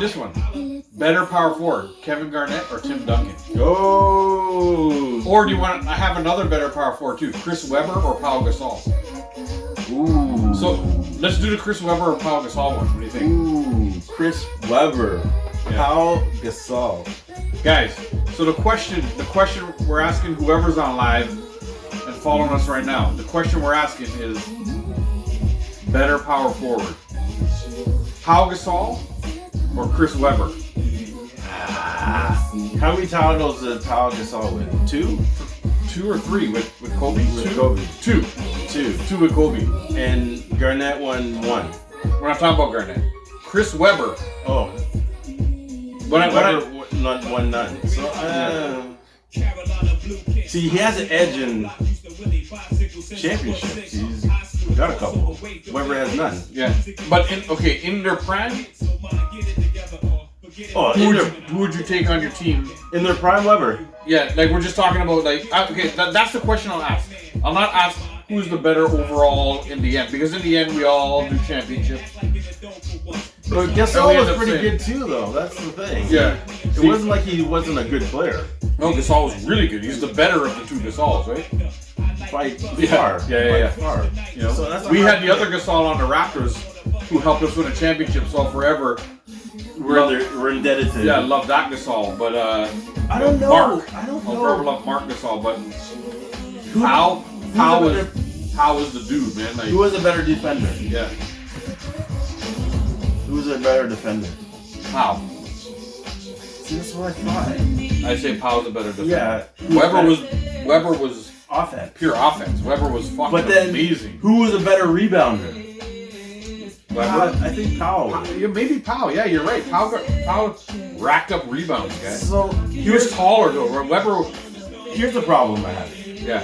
This one. Better power forward, Kevin Garnett or Tim Duncan? Oh. Or do you want to have another better power forward too? Chris Webber or Pau Gasol? Ooh. So let's do the Chris Webber or Pau Gasol one. What do you think? Ooh, Chris Webber. Yeah. Pau Gasol. Guys, so the question we're asking whoever's on live and following us right now, the question we're asking is better power forward, Pau Gasol or Chris Webber? How many titles did Pau Gasol win? Two or three with Kobe? With Kobe. Two with Kobe. And Garnett won one. We're not talking about Garnett. Chris Webber. Oh. Webber won none. So, see, he has an edge in championships. He's got a couple. Weber has none. Yeah. But in their prime, oh, who would you take on your team? In their prime, Weber. Yeah, like we're just talking about that's the question I'll ask. I'll not ask who's the better overall in the end, because in the end we all do championships. But Gasol was pretty good too, though. That's the thing. Yeah. It wasn't like he wasn't a good player. No, Gasol was really good. He's the better of the two Gasols, right? By far. far. Yeah. Far. You know, so that's we had the other Gasol on the Raptors who helped us win a championship, so forever we're indebted to. Yeah, I love that Gasol, but I don't know. Mark. I don't know. I'll forever love Mark Gasol, but Pau was the dude, man. Like, who was a better defender? Yeah. Who was a better defender? Pau. See, that's what I thought. I say Pau's a better defender. Yeah. Weber was offense. Pure offense. Weber was fucking amazing. Who was a better rebounder? Weber? I think Pau. Maybe Pau. Yeah, you're right. Pau racked up rebounds, guys. So he was taller though. Weber. Here's the problem I have. Yeah.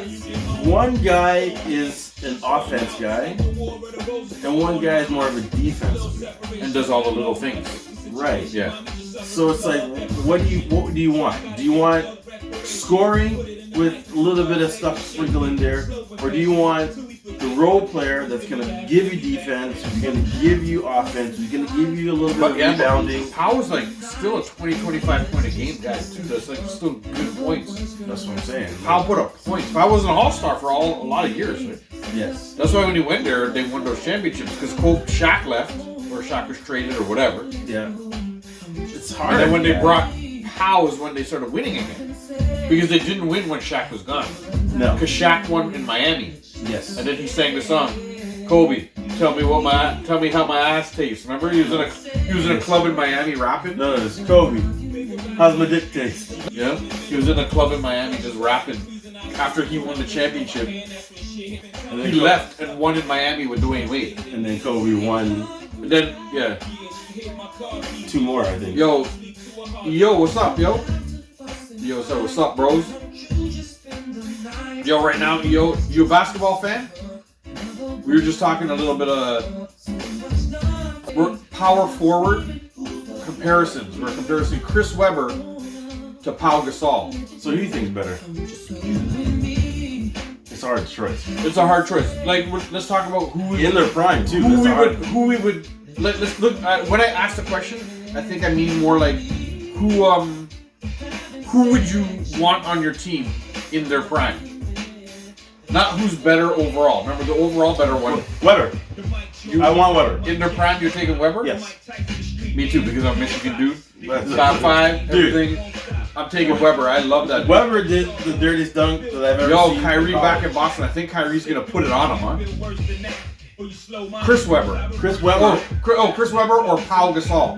One guy is an offense guy, and one guy is more of a defensive guy, and does all the little things. Right. Yeah. So it's like, what do you want? Do you want scoring with a little bit of stuff sprinkled in there, or do you want the role player that's going to give you defense, who's going to give you offense, who's going to give you a little bit of rebounding? Pau was like still a 20-25 point a game guy too. That's like still good points. That's what I'm saying. Pau put up points. Pau was an all-star for a lot of years. Right? Yes. That's why when he went there, they won those championships, because Shaq left, or Shaq was traded, or whatever. Yeah. It's hard. And then when they brought Pau is when they started winning again, because they didn't win when Shaq was gone. No. Because Shaq won in Miami. Yes. And then he sang the song, Kobe, tell me how my ass tastes. Remember, he was in a club in Miami rapping. No, it's Kobe. How's my dick taste? Yeah. He was in a club in Miami just rapping after he won the championship. And then he left and won in Miami with Dwayne Wade. And then Kobe won. And then two more, I think. Yo, what's up, yo? Yo, so what's up, bros? Yo, right now, you a basketball fan? We were just talking a little bit of power forward comparisons. We're comparing Chris Webber to Pau Gasol. So who do you think is better? It's a hard choice. It's a hard choice. Like, let's talk about who in their prime too. Let's look. When I ask the question, I think I mean more like who would you want on your team in their prime? Not who's better overall. Remember the overall better one? Weber. I want Weber. In their prime, you're taking Weber? Yes. Me too, because I'm a Michigan dude. Top 5, everything. I'm taking Weber. I love that dude. Weber did the dirtiest dunk that I've ever seen. Yo, Kyrie back in Boston. I think Kyrie's going to put it on him, huh? Chris Webber. Chris Webber. Chris Webber or Pau Gasol.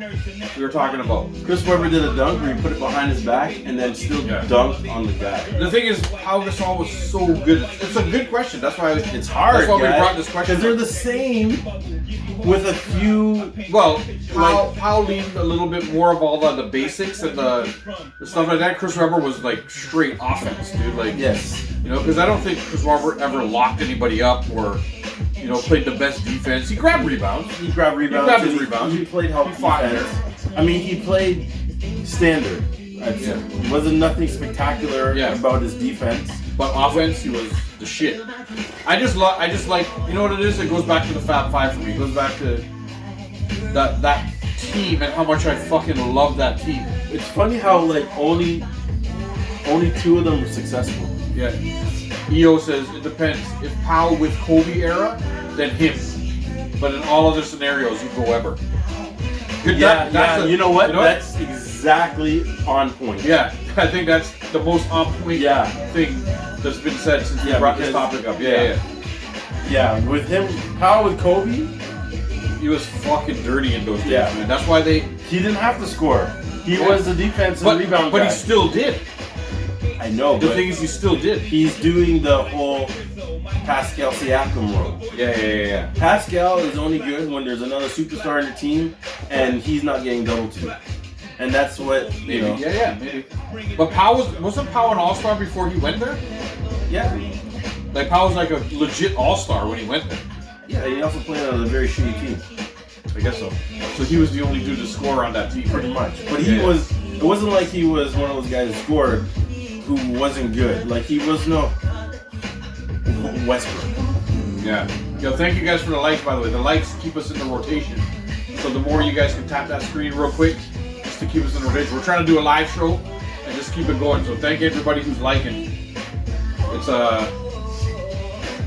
We were talking about. Chris Webber did a dunk where he put it behind his back and then still dunked on the guy. The thing is, Pau Gasol was so good. It's a good question. That's why it's hard. That's why we brought this question. Because they're the same with a few. Well, Pau leaned a little bit more of all the basics and the stuff like that. Chris Webber was like straight offense, dude. Like, yes. You know, because I don't think Chris Webber ever locked anybody up or, you know, played the best defense. He grabbed rebounds. He grabbed his rebounds. He played help defense. I mean, he played standard. It wasn't nothing spectacular about his defense. But offense, he was the shit. I just like, you know what it is? It goes back to the Fab Five for me. It goes back to that team and how much I fucking love that team. It's funny how like only 2 of them were successful. Yeah. EO says it depends. If Pau with Kobe era, then him. But in all other scenarios, you go Weber. Good. You know what? That's exactly on point. Yeah, I think that's the most on point thing that's been said since we brought this topic up. Yeah, with him, Pau with Kobe, he was fucking dirty in those days, man. That's why he didn't have to score. He was the defensive rebound guy. But he still did. I know. The thing is, he still did. He's doing the whole Pascal Siakam role. Yeah. Pascal is only good when there's another superstar in the team and he's not getting double teamed. And that's what, you know. Yeah, maybe. But wasn't Pau an all-star before he went there? Yeah. Like, Pau was like a legit all-star when he went there. Yeah, he also played on a very shitty team. I guess so. So he was the only dude to score on that team. Pretty much. But it wasn't like he was one of those guys who scored who wasn't good. Like, he was no Westbrook. Yeah. Yo, thank you guys for the likes, by the way. The likes keep us in the rotation. So the more you guys can tap that screen real quick, just to keep us in the rotation. We're trying to do a live show and just keep it going. So thank everybody who's liking.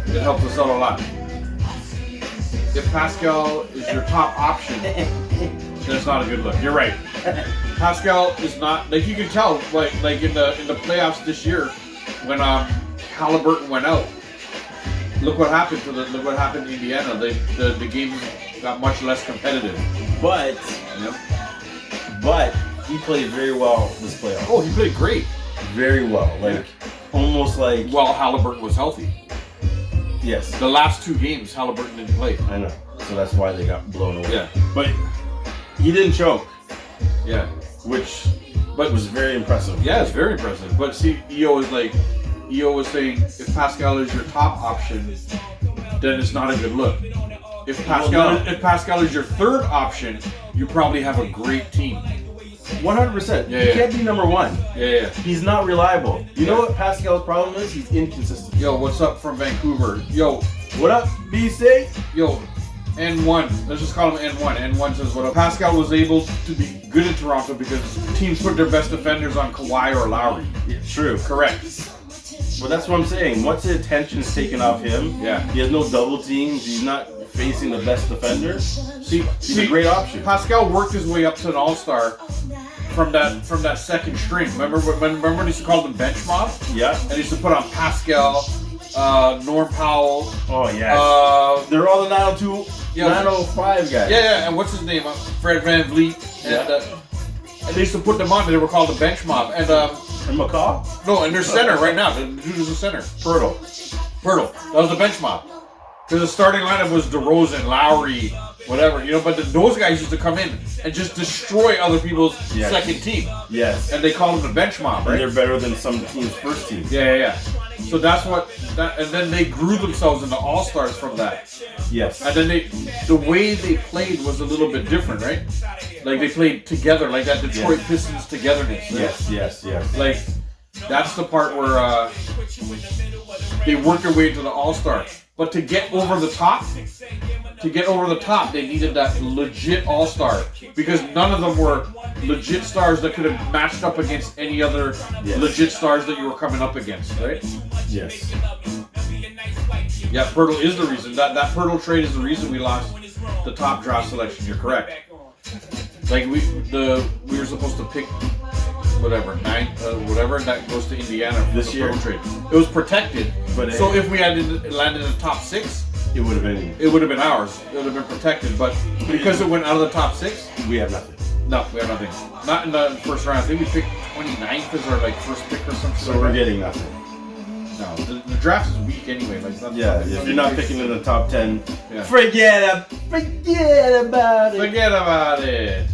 It helps us out a lot. If Pascal is your top option, then it's not a good look. You're right. Pascal is not, like, you can tell, like in the playoffs this year when Halliburton went out. Look what happened to Indiana. The games got much less competitive. But he played very well this playoff. Oh, he played great. Very well. Like almost like while Halliburton was healthy. Yes. The last 2 games Halliburton didn't play. I know. So that's why they got blown away. Yeah. But he didn't choke. Yeah. Which was very impressive. Yeah, it's very impressive. But see, EO was saying if Pascal is your top option, then it's not a good look. If Pascal is your third option, you probably have a great team. 100%. He can't be number 1. Yeah. He's not reliable. You know what Pascal's problem is? He's inconsistent. Yo, what's up from Vancouver? Yo. What up, BC? Yo, N1. Let's just call him N1. N1 says what up. Pascal was able to be good in Toronto because teams put their best defenders on Kawhi or Lowry. Yeah, true. Correct. Well, that's what I'm saying. Once the attention's taken off him, he has no double teams. He's not facing the best defender. He's a great option. Pascal worked his way up to an all-star from that second string. Remember when he used to call them bench mob? Yeah. And he used to put on Pascal, Norm Powell. Oh yeah. They're all the 902, 905 guys. Yeah. And what's his name? Fred VanVleet. And they used to put them on. They were called the bench mob. And McCaw? No, and they're center right now. The dude is a center. Pirtle. That was the bench mob. Because the starting lineup was DeRozan, Lowry, whatever, but those guys used to come in and just destroy other people's second team. Yes. And they call them the bench mob, right? And they're better than some teams' first team. Yeah. So and then they grew themselves into all-stars from that. Yes. And then the way they played was a little bit different, right? Like they played together, like that Detroit Pistons togetherness. Right? Yes. Like, that's the part where they worked their way into the all-star. But to get over the top, they needed that legit all-star. Because none of them were legit stars that could have matched up against any other legit stars that you were coming up against, right? Yes. Yeah, Pirtle is the reason. That Pirtle trade is the reason we lost the top draft selection. You're correct. Like we were supposed to pick whatever, and that goes to Indiana for this year. Trade. It was protected, but so if we had landed in the top 6, it would have been ours. It would have been protected, but because it went out of the top 6, we have nothing. No, we have nothing. Not in the first round. I think we picked 29th as our first pick or something. So we're getting nothing. No, the draft is weak anyway. If you're not picking in the top 10, yeah. Forget about it. Forget about it.